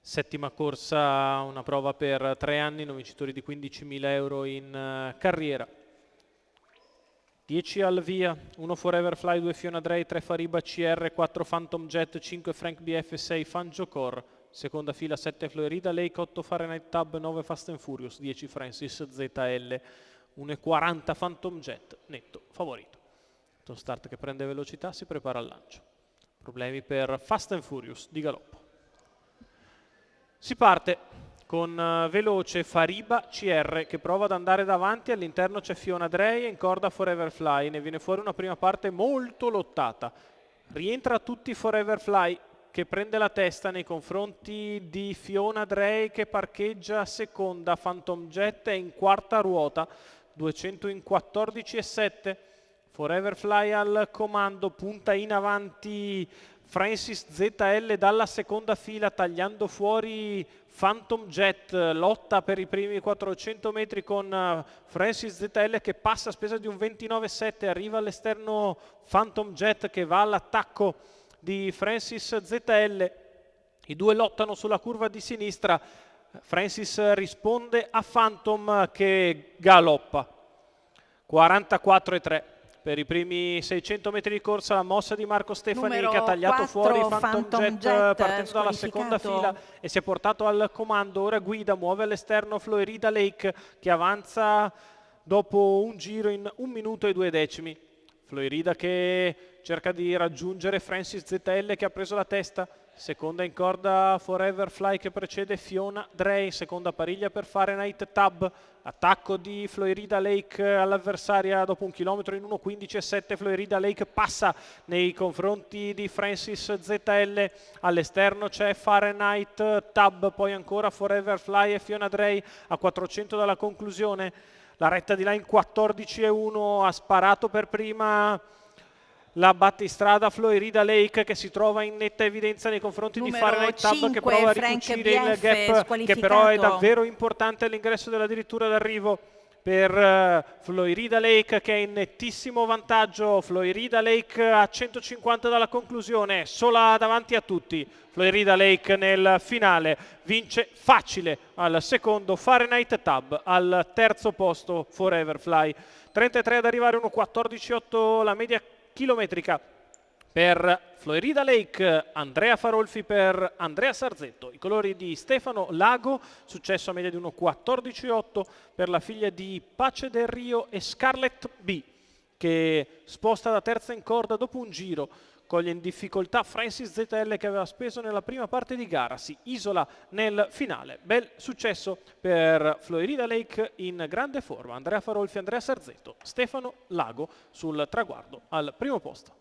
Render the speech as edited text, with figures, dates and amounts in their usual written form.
Settima corsa, una prova per 3 anni, non vincitori di 15.000 euro in carriera. 10 al via, 1 Forever Fly, 2 Fiona Drey, 3 Fariba CR, 4 Phantom Jet, 5 Frank BF, 6 Fanjocor. Seconda fila 7 Florida Lake, 8 Fahrenheit Tab, 9 Fast and Furious, 10 Francis ZL, 1,40 Phantom Jet, netto favorito. Lo start che prende velocità, si prepara al lancio. Problemi per Fast and Furious di galoppo. Si parte con veloce Fariba CR che prova ad andare davanti, all'interno c'è Fiona Drey e in corda Forever Fly, ne viene fuori una prima parte molto lottata. Rientra tutti Forever Fly che prende la testa nei confronti di Fiona Drey che parcheggia seconda, Phantom Jet è in quarta ruota, 200 in 14,7. Forever Fly al comando, punta in avanti Francis ZL dalla seconda fila tagliando fuori Phantom Jet, lotta per i primi 400 metri con Francis ZL che passa a spesa di un 29,7, arriva all'esterno Phantom Jet che va all'attacco di Francis ZL, i due lottano sulla curva di sinistra, Francis risponde a Phantom che galoppa, 44,3. Per i primi 600 metri di corsa la mossa di Marco Stefani che ha tagliato fuori Phantom Jet partendo dalla seconda fila e si è portato al comando, ora guida, muove all'esterno Florida Lake che avanza dopo un giro in 1 minuto e 2 decimi. Florida che cerca di raggiungere Francis ZL che ha preso la testa, seconda in corda Forever Fly che precede Fiona Drey, seconda pariglia per Fahrenheit Tab, attacco di Florida Lake all'avversaria dopo 1 chilometro in 1,15,7, Florida Lake passa nei confronti di Francis ZL, all'esterno c'è Fahrenheit Tab, poi ancora Forever Fly e Fiona Drey a 400 dalla conclusione. La retta di là in 14,1, ha sparato per prima la battistrada Florida Lake che si trova in netta evidenza nei confronti di Fahrenheit Tab che prova a ricucire il gap che però è davvero importante all'ingresso della dirittura d'arrivo per Florida Lake che è in nettissimo vantaggio. Florida Lake a 150 dalla conclusione, sola davanti a tutti. Florida Lake nel finale vince facile al secondo Fahrenheit Tab, al terzo posto Forever Fly. 33 ad arrivare, 1,14,8 la media chilometrica per Florida Lake, Andrea Farolfi per Andrea Sarzetto, i colori di Stefano Lago, successo a media di 1,14,8 per la figlia di Pace del Rio e Scarlett B che sposta da terza in corda dopo un giro, coglie in difficoltà Francis ZL che aveva speso nella prima parte di gara, si isola nel finale. Bel successo per Florida Lake in grande forma, Andrea Farolfi, Andrea Sarzetto, Stefano Lago sul traguardo al primo posto.